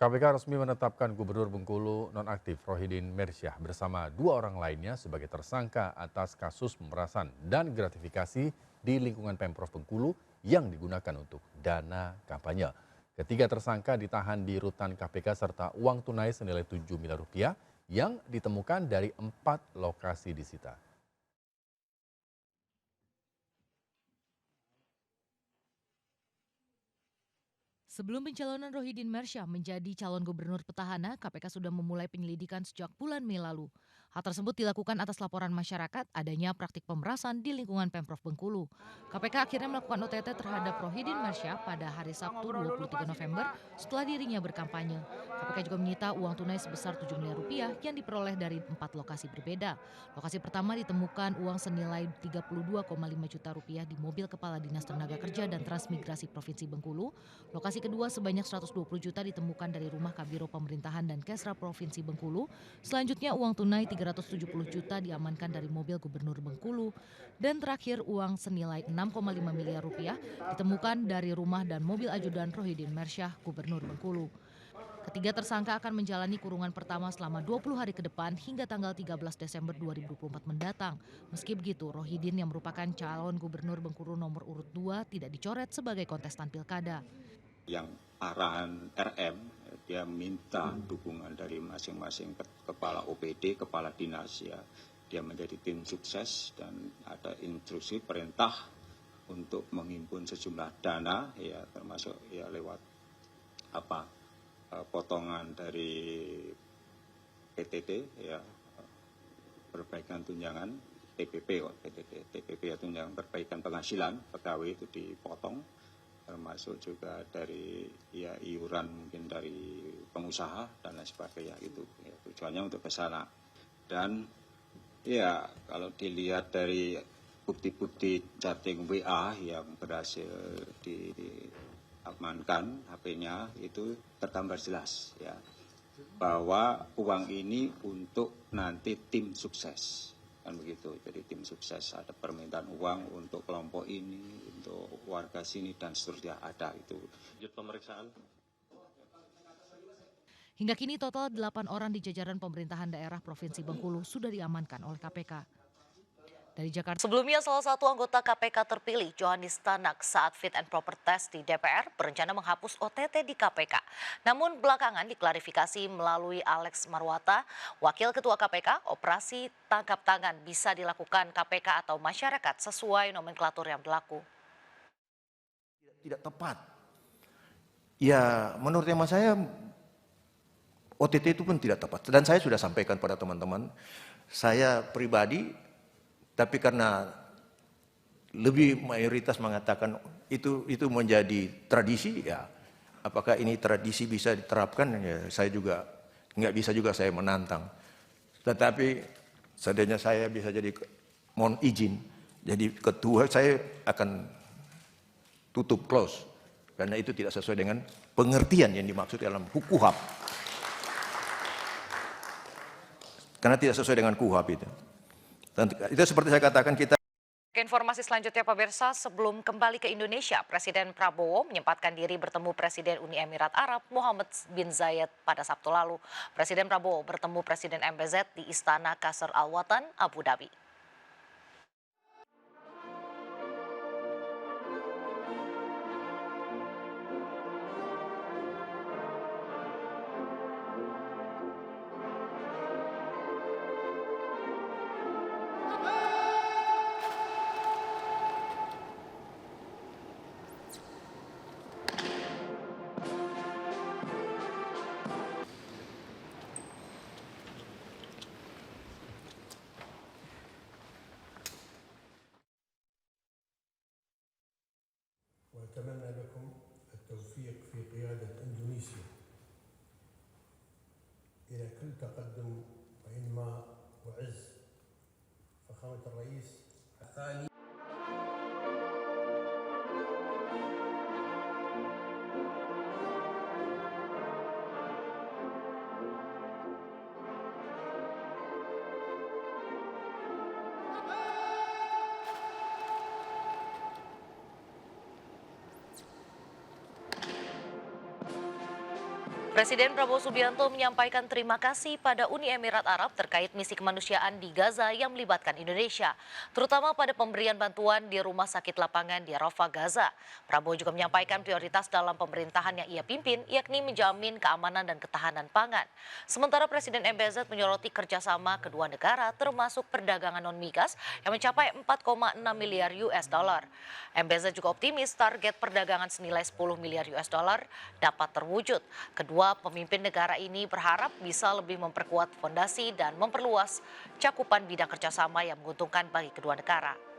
KPK resmi menetapkan Gubernur Bengkulu nonaktif Rohidin Mersyah bersama dua orang lainnya sebagai tersangka atas kasus pemerasan dan gratifikasi di lingkungan Pemprov Bengkulu yang digunakan untuk dana kampanye. Ketiga tersangka ditahan di rutan KPK serta uang tunai senilai 7 miliar rupiah yang ditemukan dari 4 lokasi disita. Sebelum pencalonan Rohidin Mersyah menjadi calon gubernur petahana, KPK sudah memulai penyelidikan sejak bulan Mei lalu. Hal tersebut dilakukan atas laporan masyarakat adanya praktik pemerasan di lingkungan Pemprov Bengkulu. KPK akhirnya melakukan OTT terhadap Rohidin Mersyah pada hari Sabtu 23 November setelah dirinya berkampanye. KPK juga menyita uang tunai sebesar 7 miliar rupiah yang diperoleh dari 4 lokasi berbeda. Lokasi pertama ditemukan uang senilai 32,5 juta rupiah di mobil Kepala Dinas Tenaga Kerja dan Transmigrasi Provinsi Bengkulu. Lokasi kedua sebanyak 120 juta ditemukan dari rumah Kabiro Pemerintahan dan Kesra Provinsi Bengkulu. Selanjutnya uang tunai 370 juta diamankan dari mobil Gubernur Bengkulu. Dan terakhir uang senilai 6,5 miliar rupiah ditemukan dari rumah dan mobil ajudan Rohidin Mersyah, Gubernur Bengkulu. Ketiga tersangka akan menjalani kurungan pertama selama 20 hari ke depan hingga tanggal 13 Desember 2024 mendatang. Meski begitu, Rohidin yang merupakan calon Gubernur Bengkulu nomor urut 2 tidak dicoret sebagai kontestan pilkada. Yang arahan RM, dia minta dukungan dari masing-masing kepala OPD, kepala dinas ya. Dia menjadi tim sukses dan ada instruksi perintah untuk menghimpun sejumlah dana ya, termasuk ya lewat potongan dari PTT ya, perbaikan tunjangan TPP ya, tunjangan perbaikan penghasilan pegawai itu dipotong, termasuk juga dari ya iuran mungkin dari pengusaha dan lain sebagainya itu ya, tujuannya untuk ke sana. Dan ya kalau dilihat dari bukti-bukti chatting WA yang berhasil diamankan HP-nya itu tergambar jelas ya bahwa uang ini untuk nanti tim sukses. Kan begitu, jadi tim sukses ada permintaan uang untuk kelompok ini, untuk warga sini dan seterusnya ada itu. Lanjut pemeriksaan. Hingga kini total 8 orang di jajaran pemerintahan daerah Provinsi Bengkulu sudah diamankan oleh KPK. Dari Jakarta. Sebelumnya, salah satu anggota KPK terpilih, Johanis Tanak, saat fit and proper test di DPR, berencana menghapus OTT di KPK. Namun belakangan diklarifikasi melalui Alex Marwata, Wakil Ketua KPK, operasi tangkap tangan bisa dilakukan KPK atau masyarakat sesuai nomenklatur yang berlaku. Tidak tepat. Ya, menurut hemat saya OTT itu pun tidak tepat. Dan saya sudah sampaikan pada teman-teman, saya pribadi, tapi karena lebih mayoritas mengatakan itu menjadi tradisi, ya apakah ini tradisi bisa diterapkan, ya saya juga nggak bisa juga saya menantang. Tetapi seandainya saya bisa jadi, mohon izin, jadi ketua, saya akan tutup close. Karena itu tidak sesuai dengan pengertian yang dimaksud dalam KUHAP. Karena tidak sesuai dengan KUHAP itu. Dan itu seperti saya katakan, kita. Informasi selanjutnya pemirsa, sebelum kembali ke Indonesia, Presiden Prabowo menyempatkan diri bertemu Presiden Uni Emirat Arab Mohammed bin Zayed pada Sabtu lalu. Presiden Prabowo bertemu Presiden MBZ di Istana Qasr Al Watan, Abu Dhabi. وأتمنى لكم التوفيق في قيادة إندونيسيا إلى كل تقدم وإنماء وعز. فخامة الرئيس الثاني Presiden Prabowo Subianto menyampaikan terima kasih pada Uni Emirat Arab terkait misi kemanusiaan di Gaza yang melibatkan Indonesia, terutama pada pemberian bantuan di rumah sakit lapangan di Rafah, Gaza. Prabowo juga menyampaikan prioritas dalam pemerintahan yang ia pimpin, yakni menjamin keamanan dan ketahanan pangan. Sementara Presiden MBZ menyoroti kerjasama kedua negara, termasuk perdagangan non-migas yang mencapai 4,6 miliar US dollar. MBZ juga optimis target perdagangan senilai 10 miliar US dollar dapat terwujud. Kedua pemimpin negara ini berharap bisa lebih memperkuat fondasi dan memperluas cakupan bidang kerjasama yang menguntungkan bagi kedua negara.